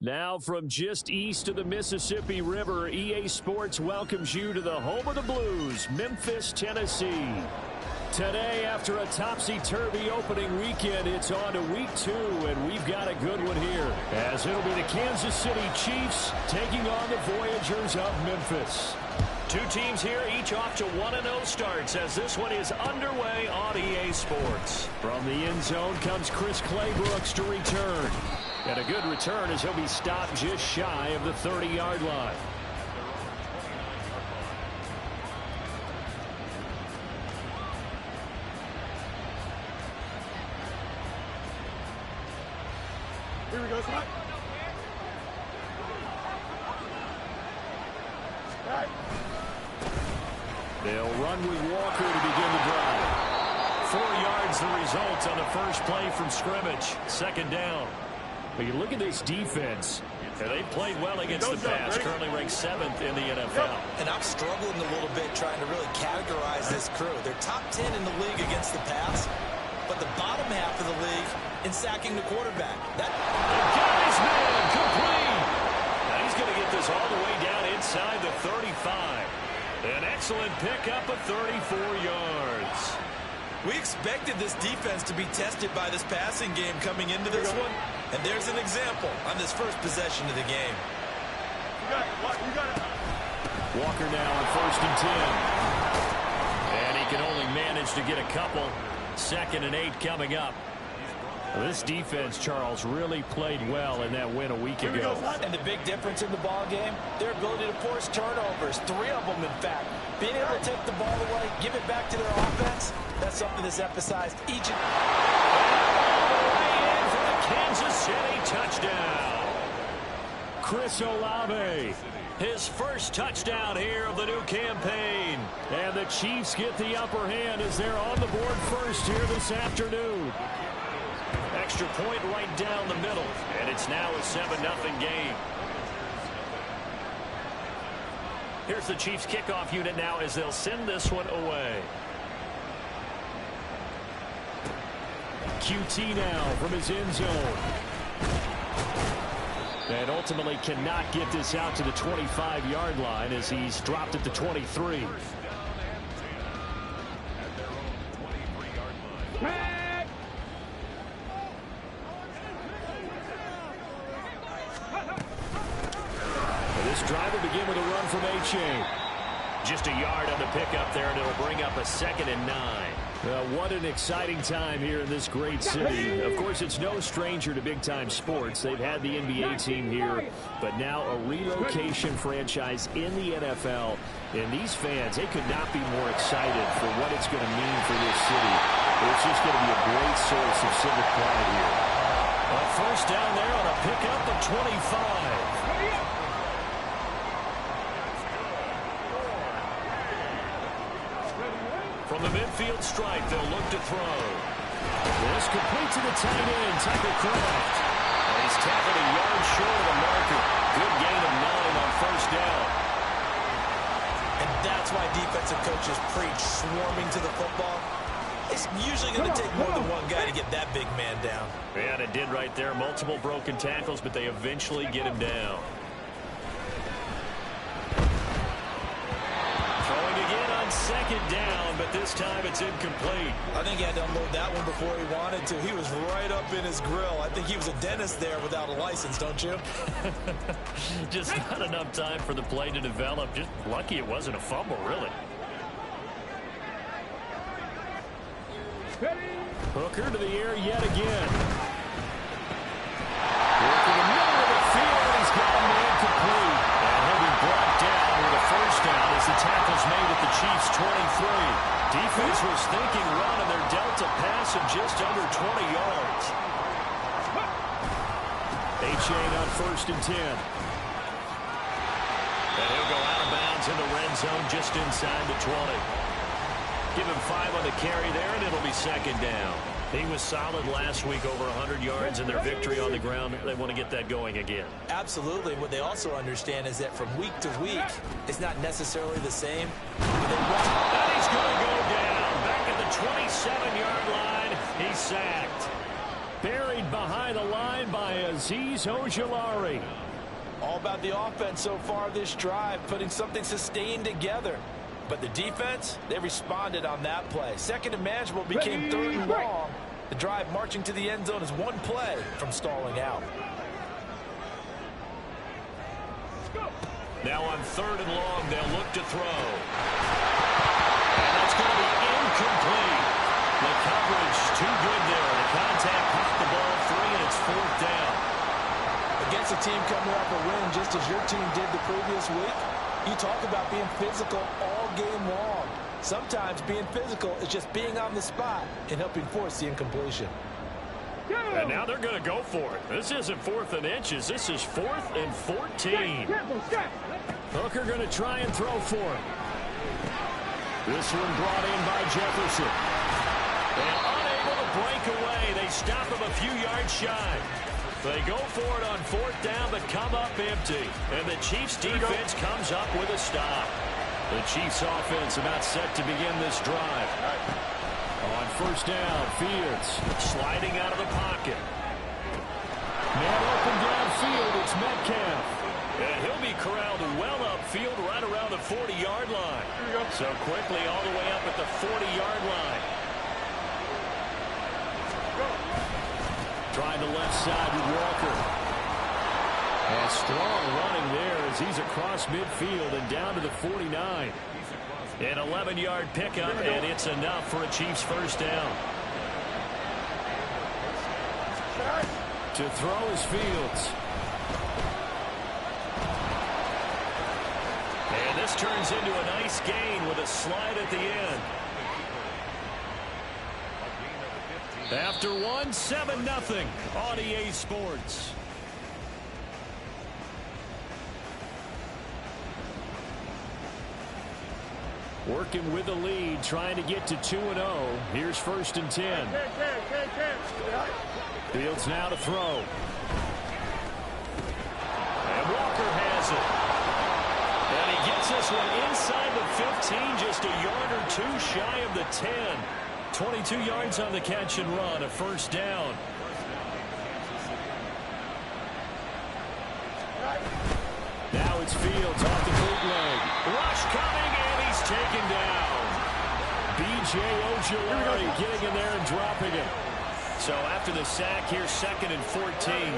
Now from just east of the Mississippi River, EA Sports welcomes you to the home of the Blues, Memphis, Tennessee. Today, after a topsy-turvy opening weekend, it's on to week 2, and we've got a good one here, as it'll be the Kansas City Chiefs taking on the Voyagers of Memphis. Two teams here, each off to 1-0 starts, as this one is underway on EA Sports. From the end zone comes Chris Claybrooks to return. And a good return as he'll be stopped just shy of the 30-yard line. Here we go, Scott. Right. They'll run with Walker to begin the drive. 4 yards the result on the first play from scrimmage. Second down. But you look at this defense, and they've played well against the pass, currently ranked 7th in the NFL. And I'm struggling a little bit trying to really categorize this crew. They're top 10 in the league against the pass, but the bottom half of the league in sacking the quarterback. That guy's man complete. Now he's going to get this all the way down inside the 35. An excellent pickup of 34 yards. We expected this defense to be tested by this passing game coming into this one. And there's an example on this first possession of the game. You got it. You got it. Walker now on 1st and 10. And he can only manage to get a couple. 2nd and 8 coming up. This defense, Charles, really played well in that win a week ago. And the big difference in the ball game, their ability to force turnovers, 3 of them in fact. Being able to take the ball away, give it back to their offense, that's something that's emphasized each and for the Kansas City touchdown. Chris Olave, his first touchdown here of the new campaign. And the Chiefs get the upper hand as they're on the board first here this afternoon. Extra point right down the middle, and it's now a 7-0 game. Here's the Chiefs kickoff unit now as they'll send this one away. QT now from his end zone. And ultimately cannot get this out to the 25-yard line as he's dropped at the 23. This drive will begin with a run from A-Chain. Just a yard on the pickup there, and it'll bring up a 2nd and 9. What an exciting time here in this great city. Of course, it's no stranger to big-time sports. They've had the NBA team here, but now a relocation franchise in the NFL. And these fans, they could not be more excited for what it's going to mean for this city. It's just going to be a great source of civic pride here. A first down there on a pickup of 25. From the midfield stripe, they'll look to throw. This complete to the tight end, Tucker Kraft. And he's tackled a yard short of the marker. Good gain of 9 on first down. And that's why defensive coaches preach swarming to the football. It's usually going to take more than one guy to get that big man down. Yeah, it did right there. Multiple broken tackles, but they eventually get him down. Throwing again on 2nd down, but this time it's incomplete. I think he had to unload that one before he wanted to. He was right up in his grill. I think he was a dentist there without a license, don't you? Just not enough time for the play to develop. Just lucky it wasn't a fumble, really. Hooker to the air yet again. Working the middle of the field. He's got a man complete. And he'll be brought down with a first down as the tackle's made at the Chiefs' 23. Defense was thinking run, and they're dealt a pass of just under 20 yards. A-Chain on 1st and 10. And he'll go out of bounds in the red zone just inside the 20. Give him 5 on the carry there, and it'll be 2nd down. He was solid last week, over 100 yards in their victory on the ground. They want to get that going again. Absolutely. What they also understand is that from week to week, it's not necessarily the same. And he's going to go down. Back at the 27-yard line, he's sacked. Barry carried behind the line by Azeez Ojulari. All about the offense so far this drive, putting something sustained together. But the defense, they responded on that play. Second and manageable became third and long. The drive marching to the end zone is one play from stalling out. Now on third and long, they'll look to throw. And that's going to be incomplete. The coverage too good there. The contact popped the ball free, and it's fourth down. Against a team coming off a win, just as your team did the previous week, you talk about being physical all game long. Sometimes being physical is just being on the spot and helping force the incompletion. And now they're going to go for it. This isn't 4th and inches. This is 4th and 14. Hooker going to try and throw for him. This one brought in by Jefferson. And unable to break away. They stop him a few yards shy. They go for it on 4th down, but come up empty. And the Chiefs defense comes up with a stop. The Chiefs offense about set to begin this drive. On 1st down, Fields sliding out of the pocket. Man open downfield, it's Metcalf. And he'll be corralled well upfield right around the 40-yard line. So quickly all the way up at the 40-yard line. Trying the left side with Walker. And strong running there as he's across midfield and down to the 49. An 11-yard pickup, and it's enough for a Chiefs first down. To throw is Fields. And this turns into a nice gain with a slide at the end. After one, 7-0 on EA Sports. Working with the lead, trying to get to 2-0. Here's 1st and 10. Fields now to throw. And Walker has it. And he gets this one inside the 15, just a yard or two shy of the 10. 22 yards on the catch and run, a first down. Now it's Fields off the bootleg. Rush coming, and he's taken down. B.J. Ojulari getting in there and dropping it. So after the sack, here's 2nd and 14.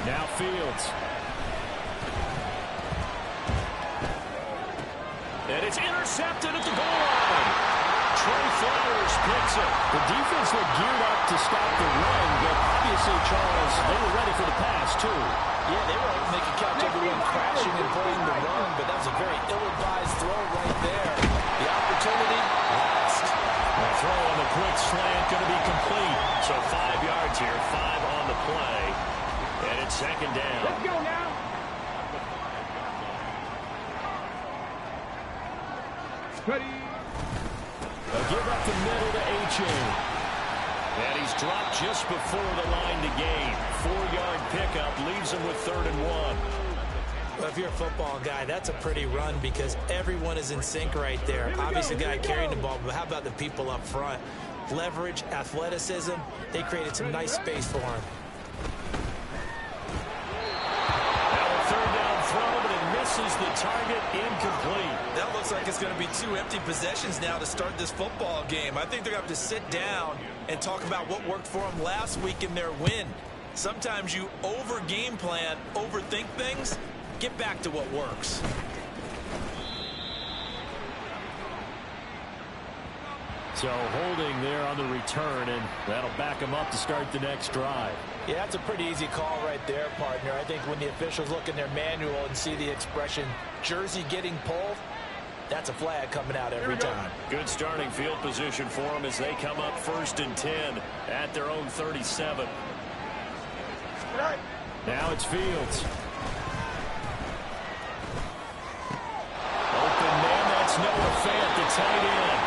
Now Fields. And it's intercepted at the goal line. Trey Flowers picks it. The defense looked geared up to stop the run, but obviously, Charles, they were ready for the pass, too. Yeah, they were hoping they could catch everyone crashing and playing the run, but that was a very ill-advised throw right there. The opportunity lost. The throw on the quick slant going to be complete. So 5 yards here, 5 on the play. And it's 2nd down. Let's go now. Ready. They'll give up the middle to H.A. And he's dropped just before the line to gain. 4-yard pickup leaves him with 3rd and 1. Well, if you're a football guy, that's a pretty run because everyone is in sync right there. Obviously, the guy carrying the ball, but how about the people up front? Leverage, athleticism, they created some nice space for him. Now a 3rd down throw, but it misses the target, incomplete. That looks like it's going to be 2 empty possessions now to start this football game. I think they're going to have to sit down and talk about what worked for them last week in their win. Sometimes you over-game plan, overthink things. Get back to what works. So holding there on the return, and that'll back them up to start the next drive. Yeah, that's a pretty easy call right there, partner. I think when the officials look in their manual and see the expression, jersey getting pulled, that's a flag coming out every time. Good starting field position for them as they come up 1st and 10 at their own 37. Now it's Fields. Open man, that's Noah Fant, the tight end.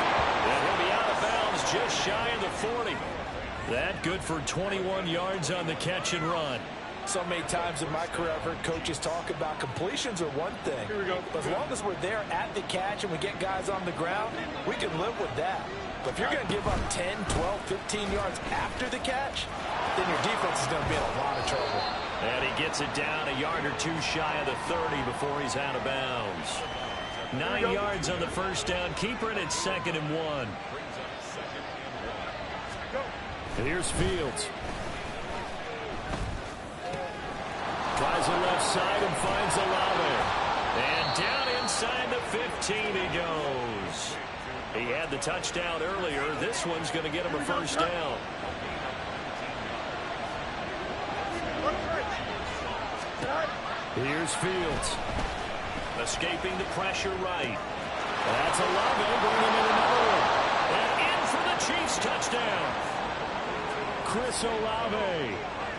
And he'll be out of bounds just shy of the 40. That good for 21 yards on the catch and run. So many times in my career, I've heard coaches talk about completions are one thing. But as long as we're there at the catch and we get guys on the ground, we can live with that. But if you're going to give up 10, 12, 15 yards after the catch, then your defense is going to be in a lot of trouble. And he gets it down a yard or two shy of the 30 before he's out of bounds. 9 yards on the first down. Keeper, and it's 2nd and 1. Here's Fields. Tries the left side and finds Olave. And down inside the 15 he goes. He had the touchdown earlier. This one's going to get him a first down. Here's Fields. Escaping the pressure right. That's Olave bringing in another one. And in for the Chiefs touchdown. Chris Olave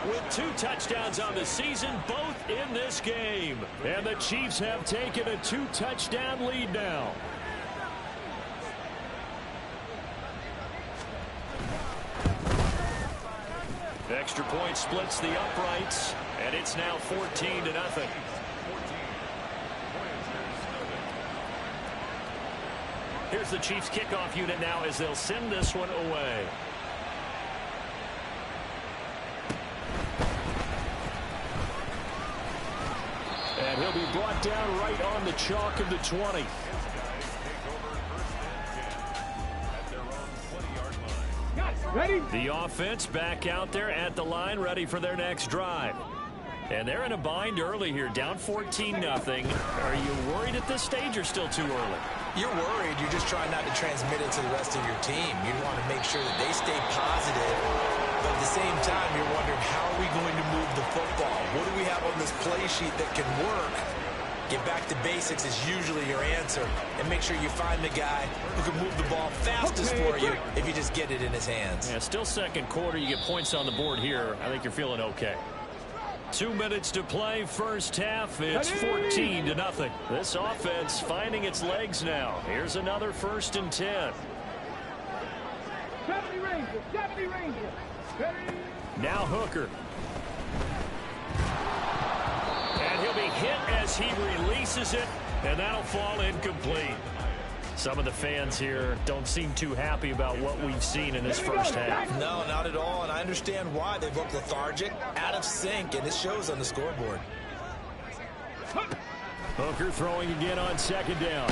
with 2 touchdowns on the season, both in this game. And the Chiefs have taken a 2-touchdown lead now. Extra point splits the uprights, and it's now 14-0. Here's the Chiefs kickoff unit now as they'll send this one away. And he'll be brought down right on the chalk of the 20. Ready? The offense back out there at the line, ready for their next drive. And they're in a bind early here, down 14-0. Are you worried at this stage or still too early? You're worried. You're just trying not to transmit it to the rest of your team. You want to make sure that they stay positive. But at the same time, you're wondering, how are we going to move the football? What do we have on this play sheet that can work? Get back to basics is usually your answer. And make sure you find the guy who can move the ball fastest for you if you just get it in his hands. Yeah, still second quarter. You get points on the board here. I think you're feeling okay. 2 minutes to play, first half. It's 14-0. This offense finding its legs now. Here's another 1st and 10. 70 Rangers. Now Hooker. And he'll be hit as he releases it, and that'll fall incomplete. Some of the fans here don't seem too happy about what we've seen in this first half. No, not at all, and I understand why. They look lethargic, out of sync, and it shows on the scoreboard. Hooker throwing again on 2nd down.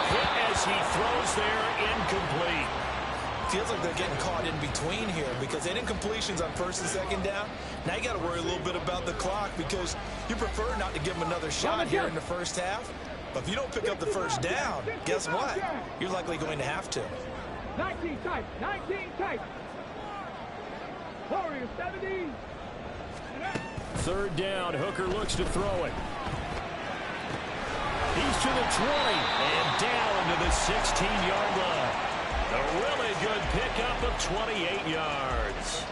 Hit as he throws there, incomplete. Feels like they're getting caught in between here because they didn't completions on 1st and 2nd down. Now you got to worry a little bit about the clock because you prefer not to give them another shot here in the first half. But if you don't pick up the first down, guess what? You're likely going to have to. 19 tight. Warriors 70. 3rd down, Hooker looks to throw it. He's to the 20 and down to the 16-yard line. A really good pickup of 28 yards.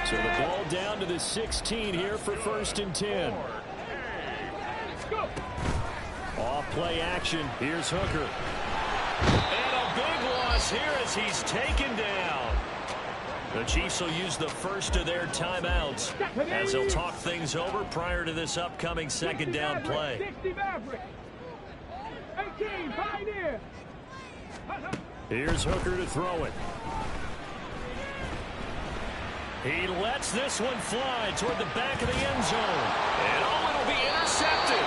So the ball down to the 16 here for 1st and 10. Off play action. Here's Hooker. And a big loss here as he's taken down. The Chiefs will use the first of their timeouts as they'll talk things over prior to this upcoming 2nd down play. 18 Pioneer. Here's Hooker to throw it. He lets this one fly toward the back of the end zone. And it'll be intercepted.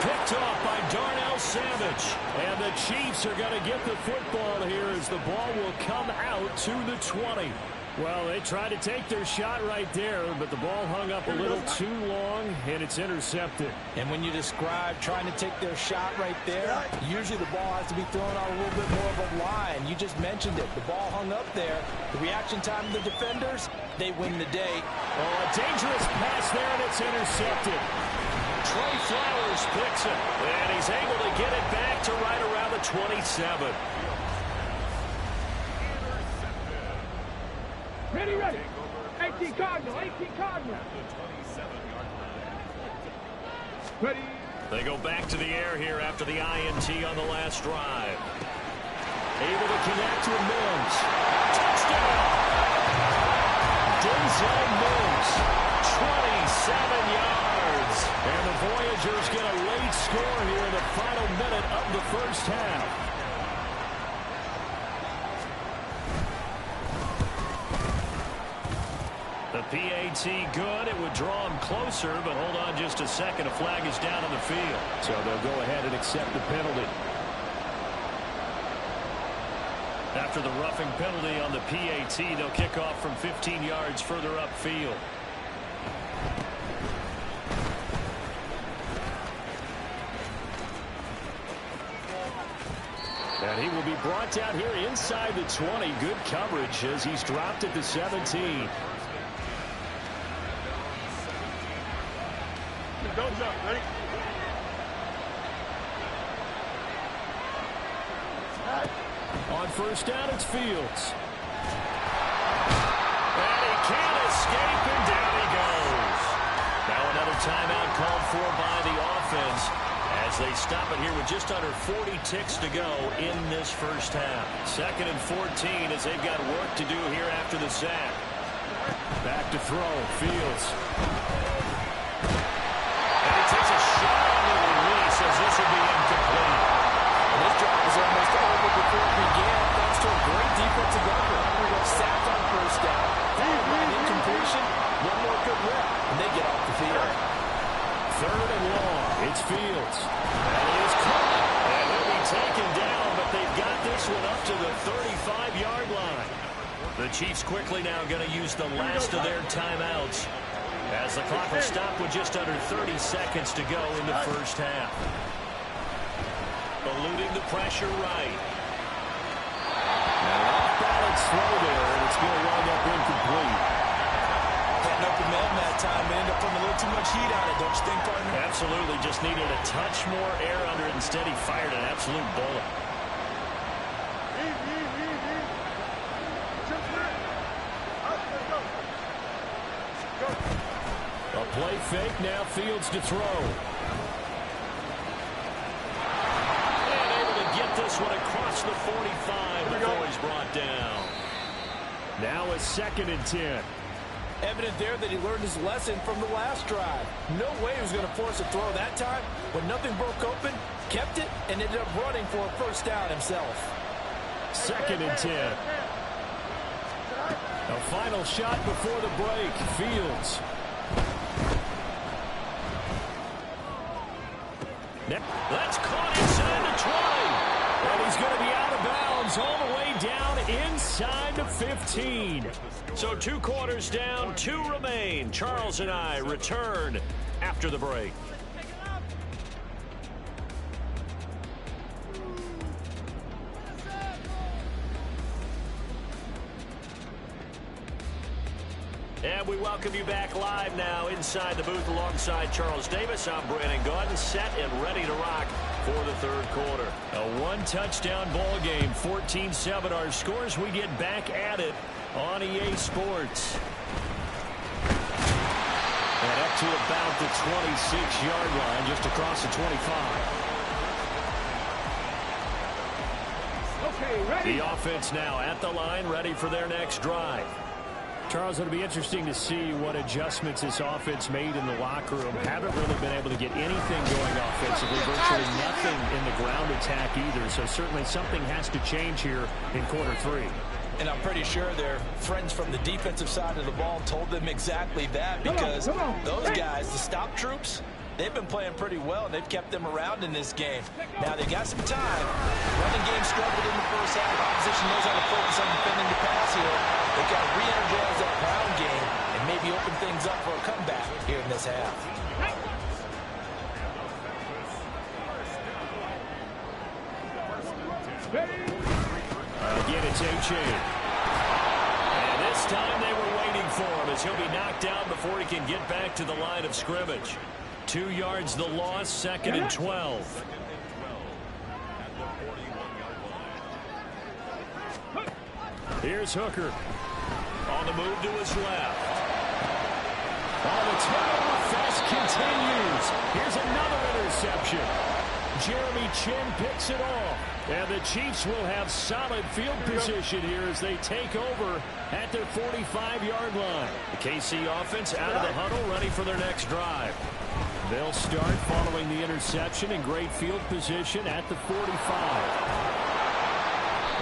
Picked off by Darnell Savage. And the Chiefs are going to get the football here as the ball will come out to the 20. Well, they tried to take their shot right there, but the ball hung up a little too long, and it's intercepted. And when you describe trying to take their shot right there, usually the ball has to be thrown out a little bit more of a line. You just mentioned it. The ball hung up there. The reaction time of the defenders, they win the day. Oh, a dangerous pass there, and it's intercepted. Trey Flowers picks it, and he's able to get it back to right around the 27. Ready. 18 Cardinal. Ready. They go back to the air here after the INT on the last drive. Able to connect with Mims. Touchdown! Denzel Mims, 27 yards. And the Voyagers get a late score here in the final minute of the first half. The PAT good. It would draw him closer, but hold on just a second. A flag is down on the field. So they'll go ahead and accept the penalty. After the roughing penalty on the PAT, they'll kick off from 15 yards further upfield. And he will be brought down here inside the 20. Good coverage as he's dropped at the 17. Don't jump, ready? On first down, it's Fields. And he can't escape, and down he goes. Now another timeout called for by the offense as they stop it here with just under 40 ticks to go in this first half. 2nd and 14 as they've got work to do here after the sack. Back to throw, Fields. And he takes a shot on the release as this will be incomplete. And this drive was almost over before it began thanks to a great defensive effort. Sacked on first down, followed by an incompletion, one more good rep, and they get off the field. 3rd and long, it's Fields. And he is caught, and he'll be taken down, but they've got this one up to the 35-yard line. The Chiefs quickly now going to use the last of their timeouts as the clock will stop with just under 30 seconds to go in the first half. Eluding the pressure right. And an off-balance throw there, and it's going to wind up incomplete. Getting open man that time, man. End up putting a little too much heat on it, don't you think, partner? Absolutely. Just needed a touch more air under it. Instead, he fired an absolute bullet. A play fake, now Fields to throw. And able to get this one across the 45 before he's brought down. Now a 2nd and 10. Evident there that he learned his lesson from the last drive. No way he was going to force a throw that time. When nothing broke open, kept it, and ended up running for a first down himself. 2nd and 10. A final shot before the break. Fields. That's caught inside the 20. And he's going to be out of bounds all the way down inside the 15. So 2 quarters down, 2 remain. Charles and I return after the break. And we welcome you back live now inside the booth alongside Charles Davis. I'm Brandon Gaudin, set and ready to rock for the 3rd quarter. A 1-touchdown ball game, 14-7 our scores. We get back at it on EA Sports. And up to about the 26-yard line, just across the 25. Okay, ready? The offense now at the line, ready for their next drive. Charles, it'll be interesting to see what adjustments this offense made in the locker room. Haven't really been able to get anything going offensively, virtually nothing in the ground attack either. So certainly something has to change here in quarter 3. And I'm pretty sure their friends from the defensive side of the ball told them exactly that, because those guys, the stop troops, they've been playing pretty well, and they've kept them around in this game. Now, they got some time. Running game struggled in the first half. Opposition knows how to focus on defending the pass here. They've got to re-energize that ground game and maybe open things up for a comeback here in this half. Again, it's H.A. And this time they were waiting for him as he'll be knocked down before he can get back to the line of scrimmage. 2 yards the loss, 2nd and 12. Here's Hooker. On the move to his left. The turnover fest continues. Here's another interception. Jeremy Chin picks it off. And the Chiefs will have solid field position here as they take over at their 45-yard line. The KC offense out of the huddle, ready for their next drive. They'll start following the interception in great field position at the 45.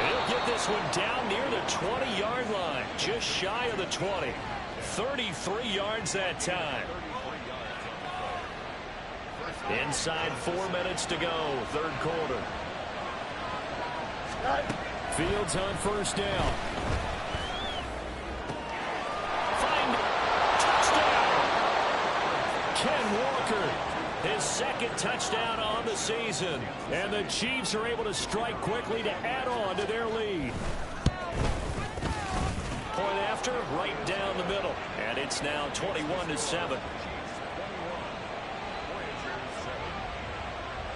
He'll get this one down near the 20-yard line, just shy of the 20. 33 yards that time. Inside 4 minutes to go, third quarter. Fields on first down. Find it. Touchdown. Ken Walker, his second touchdown on the season. And the Chiefs are able to strike quickly to add on to their lead. Point after, right down the middle. And it's now 21-7.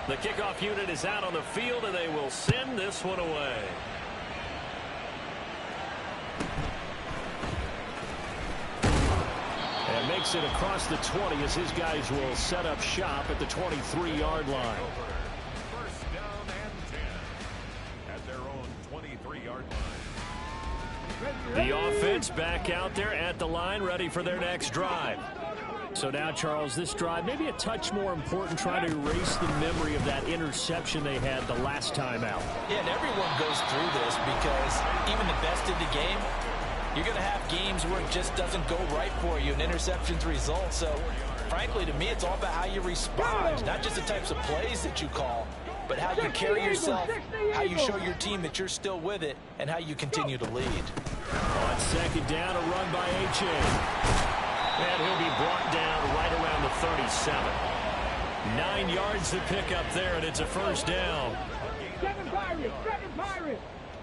The kickoff unit is out on the field, and they will send this one away. And makes it across the 20 as his guys will set up shop at the 23-yard line. First down and 10 at their own 23-yard line. The offense back out there at the line, ready for their next drive. So now, Charles, this drive maybe a touch more important, trying to erase the memory of that interception they had the last time out. Yeah, and everyone goes through this because even the best in the game, you're going to have games where it just doesn't go right for you, and interceptions result. So, frankly, to me, it's all about how you respond, not just the types of plays that you call, but how you carry yourself, how you show your team that you're still with it, and how you continue to lead. On second down, a run by H.A. And he'll be brought down right around the 37. 9 yards to pick up there, and it's a first down. Seven Pirates!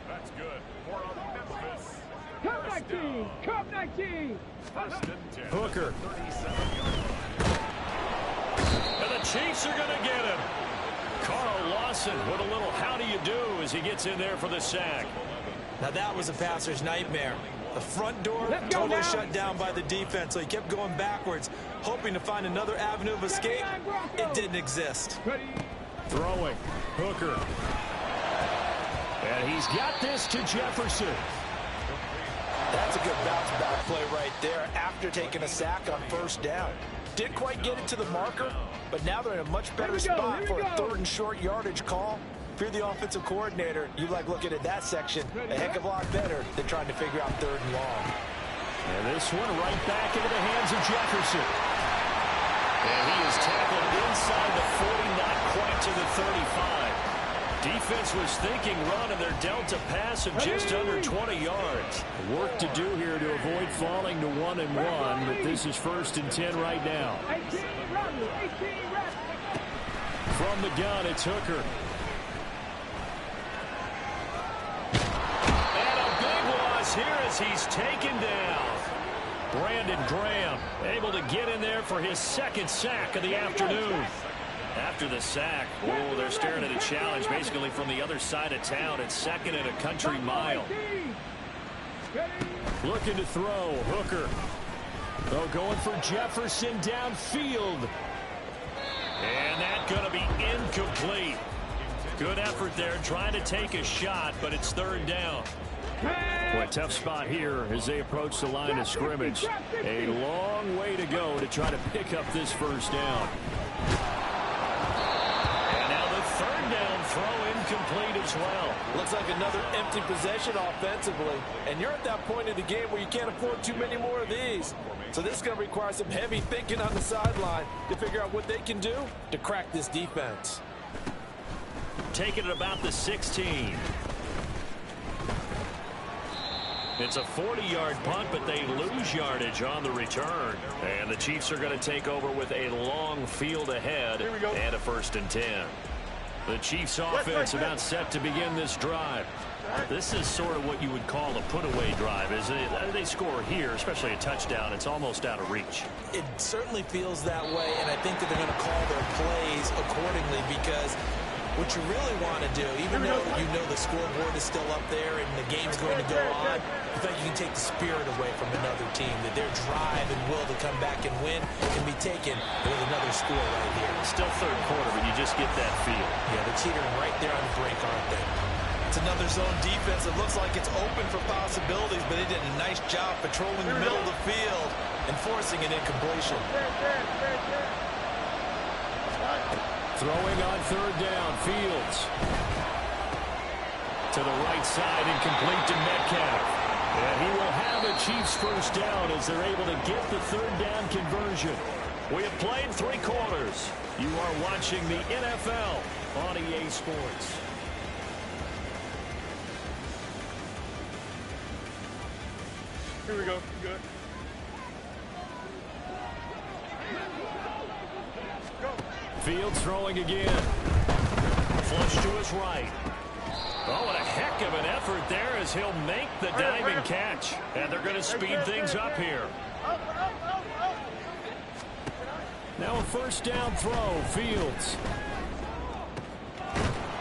That's good. For Memphis. Cup 19! Cup 19! First and 10. Hooker. And the Chiefs are going to get him. Carl Lawson with a little how do you do as he gets in there for the sack. Now that was a passer's nightmare. The front door totally shut down by the defense, so he kept going backwards, hoping to find another avenue of escape. It didn't exist. Throwing. Hooker. And he's got this to Jefferson. That's a good bounce back play right there after taking a sack on first down. Didn't quite get it to the marker, but now they're in a much better spot for a third and short yardage call. If you're the offensive coordinator, you like looking at that section a heck of a lot better than trying to figure out third and long. And this one right back into the hands of Jefferson. And he is tackled inside the 40, not quite to the 35. Defense was thinking run, and they're dealt a pass of just under 20 yards. Work to do here to avoid falling to 1-1, but this is first and 10 right now. 18 reps. From the gun, it's Hooker. Here as he's taken down. Brandon Graham able to get in there for his second sack of the afternoon. After the sack, oh, they're staring at a challenge basically from the other side of town. It's second and a country mile. Looking to throw. Hooker. They're going for Jefferson downfield. And that's going to be incomplete. Good effort there trying to take a shot, but it's third down. Boy, tough spot here as they approach the line of scrimmage. A long way to go to try to pick up this first down. And now the third down throw incomplete as well. Looks like another empty possession offensively. And you're at that point in the game where you can't afford too many more of these. So this is going to require some heavy thinking on the sideline to figure out what they can do to crack this defense. Taking it about the 16. It's a 40-yard punt, but they lose yardage on the return. And the Chiefs are going to take over with a long field ahead and a first and 10. The Chiefs offense about set to begin this drive. This is sort of what you would call a put-away drive, isn't it? They score here, especially a touchdown. It's almost out of reach. It certainly feels that way, and I think that they're going to call their plays accordingly because What you really want to do, even though you know the scoreboard is still up there and the game's going to go on, I think you can take the spirit away from another team, that their drive and will to come back and win can be taken with another score right here. Still third quarter, but you just get that feel. Yeah, they're teetering right there on the brink, aren't they? It's another zone defense. It looks like it's open for possibilities, but they did a nice job patrolling the middle of the field and forcing an incompletion. Throwing on third down, Fields. To the right side, incomplete to Metcalf. And he will have a Chiefs first down as they're able to get the third down conversion. We have played 3 quarters. You are watching the NFL on EA Sports. Here we go. Good. Fields throwing again. Flush to his right. Oh, what a heck of an effort there as he'll make the diving catch. And they're going to speed things up here. Now a first down throw, Fields.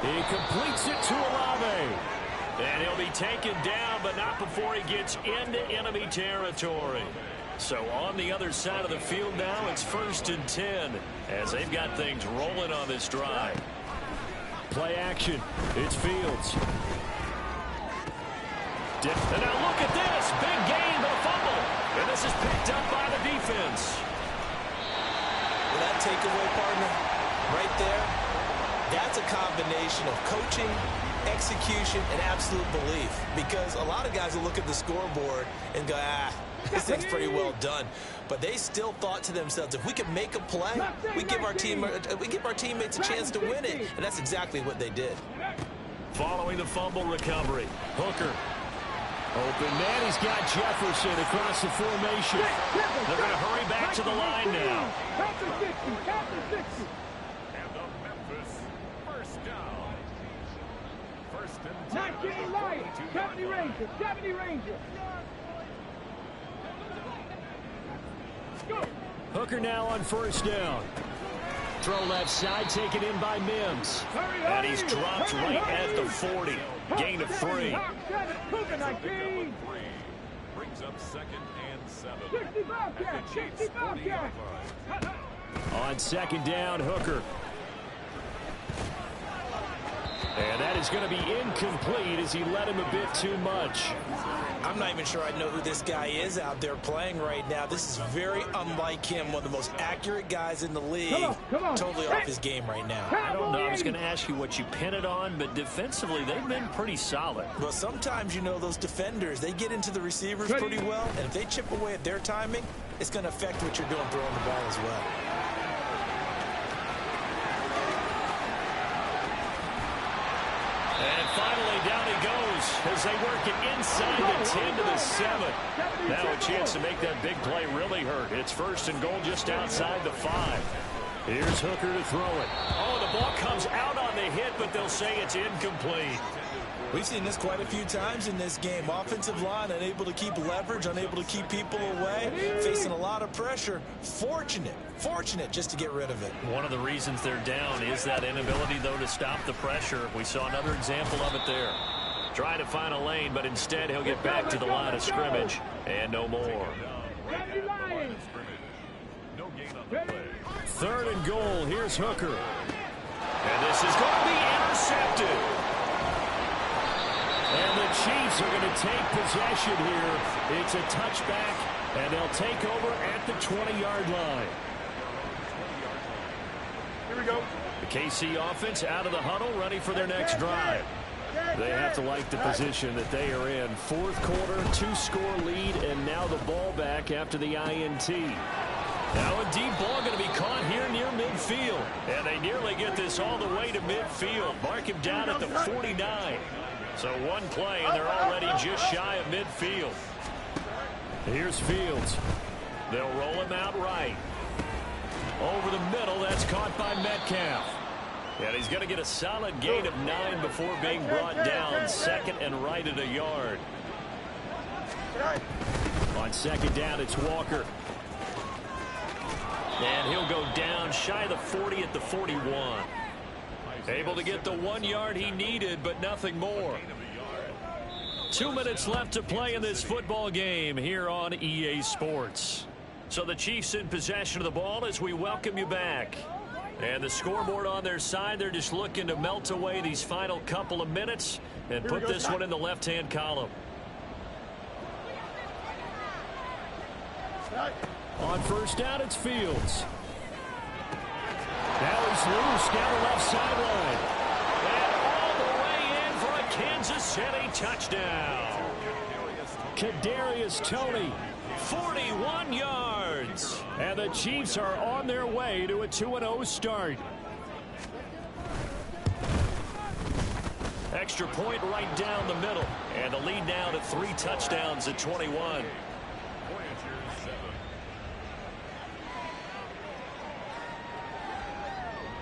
He completes it to Olave. And he'll be taken down, but not before he gets into enemy territory. So on the other side of the field now, it's 1st and 10 as they've got things rolling on this drive. Play action. It's Fields. And now look at this. Big gain, but a fumble. And this is picked up by the defense. Well, that takeaway, partner, right there, that's a combination of coaching, execution, and absolute belief. Because a lot of guys will look at the scoreboard and go, this thing's pretty well done. But they still thought to themselves, if we can make a play, we give our teammates a chance to win it. And that's exactly what they did. Following the fumble recovery, Hooker. Open man, he's got Jefferson across the formation. They're going to hurry back to the line now. Count to 60. Count to 60. And the Memphis first down. 1st and 10. 19 Lions. 70 Rangers. 70 Rangers. Go. Hooker now on first down. Throw left side, taken in by Mims. And he's dropped right at the 40. Gain of 3. Cougar 19. Brings up 2nd and 7. 60 Bobcats. 60 Bobcats. On 2nd down, Hooker. And that is going to be incomplete as he led him a bit too much. I'm not even sure I know who this guy is out there playing right now. This is very unlike him, one of the most accurate guys in the league. Come on. Totally off his game right now. I don't know. I was going to ask you what you pin it on, but defensively, they've been pretty solid. Well, sometimes, you know, those defenders, they get into the receivers pretty well, and if they chip away at their timing, it's going to affect what you're doing throwing the ball as well. And finally, down he goes as they work it inside the 10 to the 7. Now a chance to make that big play really hurt. It's 1st and goal just outside the 5. Here's Hooker to throw it. Oh, the ball comes out on the hit, but they'll say it's incomplete. We've seen this quite a few times in this game. Offensive line unable to keep leverage, unable to keep people away, facing a lot of pressure. Fortunate just to get rid of it. One of the reasons they're down is that inability, though, to stop the pressure. We saw another example of it there. Trying to find a lane, but instead he'll get back to the line of scrimmage. And no more. 3rd and goal. Here's Hooker. And this is going to be intercepted. And the Chiefs are going to take possession here. It's a touchback, and they'll take over at the 20-yard line. Here we go. The KC offense out of the huddle, ready for their next drive. They have to like the position that they are in. 4th quarter, 2-score lead, and now the ball back after the INT. Now a deep ball going to be caught here near midfield. And they nearly get this all the way to midfield. Mark him down at the 49. So one play, and they're already just shy of midfield. Here's Fields. They'll roll him out right. Over the middle, that's caught by Metcalf. And he's going to get a solid gain of 9 before being brought down. 2nd and right at a yard. On 2nd down, it's Walker. And he'll go down shy of the 40 at the 41. Able to get the 1 yard he needed, but nothing more. 2 minutes left to play in this football game here on EA Sports. So the Chiefs in possession of the ball as we welcome you back. And the scoreboard on their side, they're just looking to melt away these final couple of minutes and put this one in the left-hand column. On first down, it's Fields. Now he's loose down the left sideline. And all the way in for a Kansas City touchdown. Kadarius Toney, 41 yards. And the Chiefs are on their way to a 2-0 start. Extra point right down the middle. And the lead now to 3 touchdowns at 21.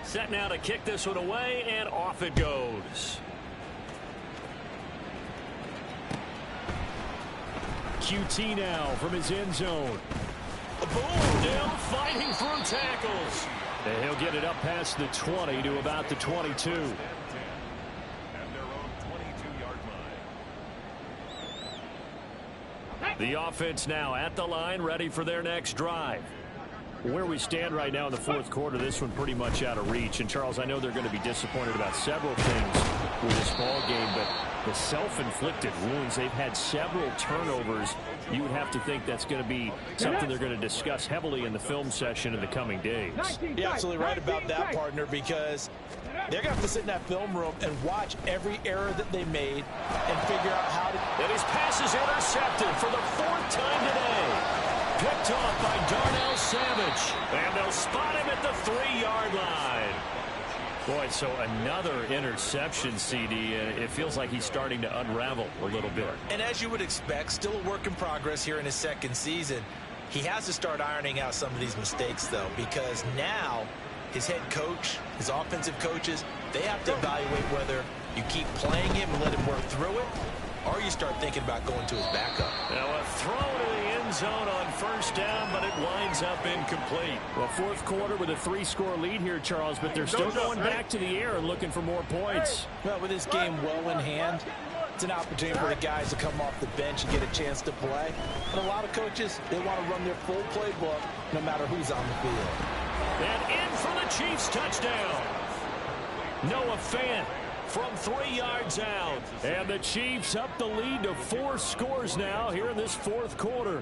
Set now to kick this one away, and off it goes. QT now from his end zone. Boom, still fighting through tackles. And he'll get it up past the 20 to about the 22. At their own 22-yard line. The offense now at the line, ready for their next drive. Where we stand right now in the fourth quarter, this one pretty much out of reach. And, Charles, I know they're going to be disappointed about several things with this ball game, but the self-inflicted wounds, they've had several turnovers. You would have to think that's going to be something they're going to discuss heavily in the film session in the coming days. You're absolutely right about that, partner, because they're going to have to sit in that film room and watch every error that they made and figure out how to... And his pass is intercepted for the 4th time today. Picked off by Darnell Savage. And they'll spot him at the 3-yard line. Boy, so another interception, CD. It feels like he's starting to unravel a little bit. And as you would expect, still a work in progress here in his second season. He has to start ironing out some of these mistakes, though, because now his head coach, his offensive coaches, they have to evaluate whether you keep playing him and let him work through it, or you start thinking about going to his backup. Now a throw to the end zone on first down, but it winds up incomplete. Well, fourth quarter with a 3-score lead here, Charles, but they're still going back to the air and looking for more points. Well, with this game well in hand, it's an opportunity for the guys to come off the bench and get a chance to play. And a lot of coaches, they want to run their full playbook no matter who's on the field. And in for the Chiefs touchdown. Noah Fant from 3 yards out. And the Chiefs up the lead to 4 scores now here in this fourth quarter.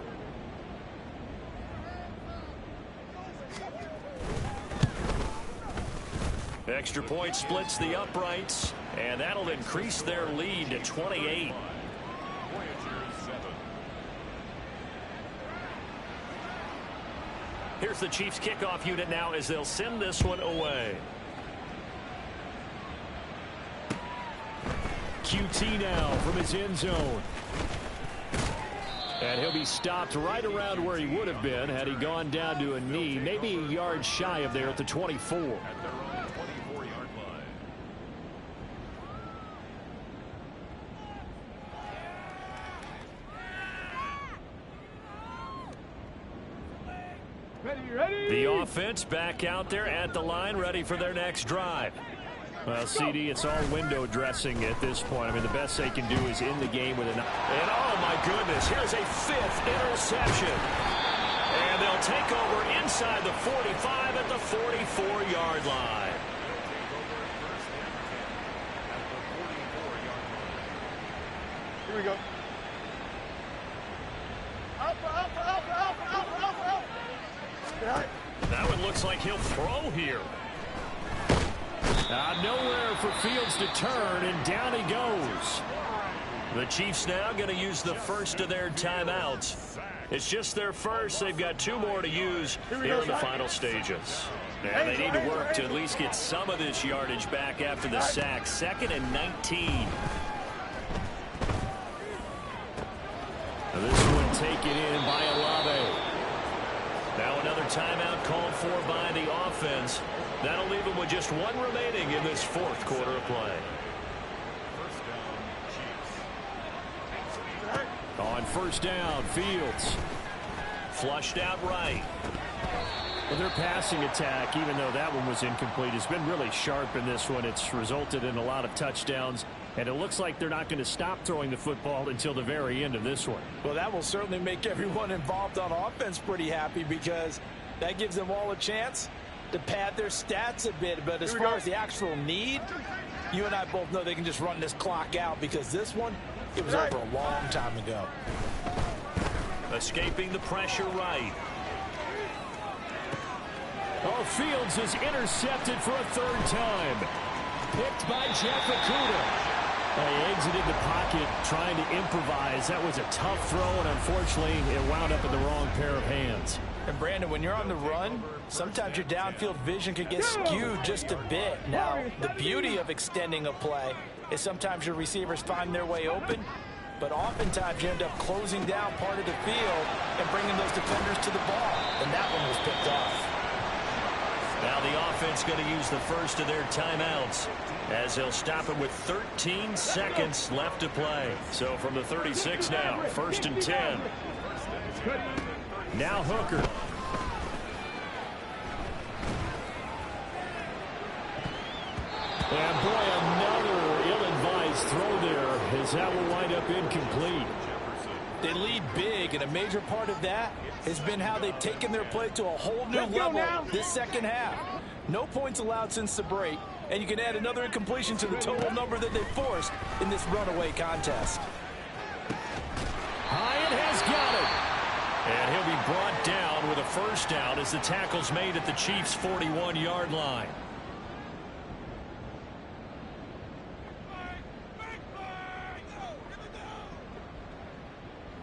Extra point splits the uprights, and that'll increase their lead to 28. Here's the Chiefs kickoff unit now as they'll send this one away. QT now from his end zone. And he'll be stopped right around where he would have been had he gone down to a knee, maybe a yard shy of there at the 24. At their own 24-yard line. Ready. The offense back out there at the line, ready for their next drive. Well, CD, it's all window dressing at this point. I mean, the best they can do is in the game with an... And, oh, my goodness, here's a 5th interception. And they'll take over inside the 45 at the 44-yard line. Here we go. That one looks like he'll throw here. Nowhere for Fields to turn, and down he goes. The Chiefs now going to use the first of their timeouts. It's just their first. They've got 2 more to use here in the final stages. And they need to work to at least get some of this yardage back after the sack. 2nd and 19. Now this one taken in by Olave. Now another timeout called for by the offense. That'll leave them with just 1 remaining in this fourth quarter of play. On first down, Fields. Flushed out right. Well, their passing attack, even though that one was incomplete, has been really sharp in this one. It's resulted in a lot of touchdowns, and it looks like they're not going to stop throwing the football until the very end of this one. Well, that will certainly make everyone involved on offense pretty happy, because that gives them all a chance to pad their stats a bit. But as far as the actual need, you and I both know they can just run this clock out, because this one, it was over a long time ago. Escaping the pressure right. Oh, Fields is intercepted for a third time. Picked by Jeff Okudah. He exited the pocket trying to improvise. That was a tough throw, and unfortunately, it wound up in the wrong pair of hands. And Brandon, when you're on the run, sometimes your downfield vision could get skewed just a bit. Now, the beauty of extending a play is sometimes your receivers find their way open, but oftentimes you end up closing down part of the field and bringing those defenders to the ball. And that one was picked off. Now the offense going to use the first of their timeouts, as they'll stop it with 13 seconds left to play. So from the 36 now, 1st and 10. Now Hooker. And boy, another ill-advised throw there, as that will wind up incomplete. They lead big, and a major part of that has been how they've taken their play to a whole new level this second half. No points allowed since the break, and you can add another incompletion to the total number that they forced in this runaway contest. Hyatt has got it. And he'll be brought down with a first down as the tackle's made at the Chiefs' 41-yard line.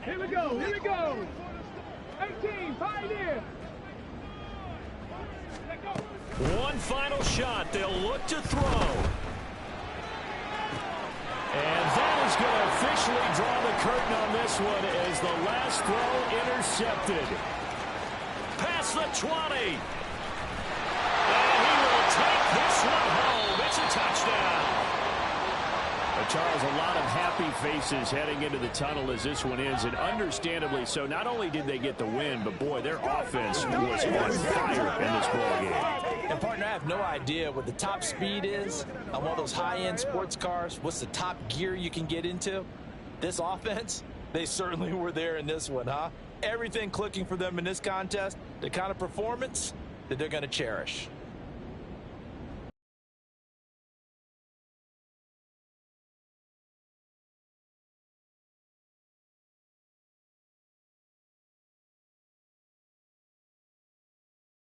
Here we go. Here we go. 18, Pioneer. One final shot. They'll look to throw. And that is going to officially draw the curtain on this one, as the last throw intercepted. Past the 20. And he will take this one home. It's a touchdown. Charles, a lot of happy faces heading into the tunnel as this one ends, and understandably so. Not only did they get the win, but boy, their offense was on fire in this ballgame. And partner, I have no idea what the top speed is on one of those high-end sports cars. What's the top gear you can get into? This offense, they certainly were there in this one, huh? Everything clicking for them in this contest, the kind of performance that they're going to cherish.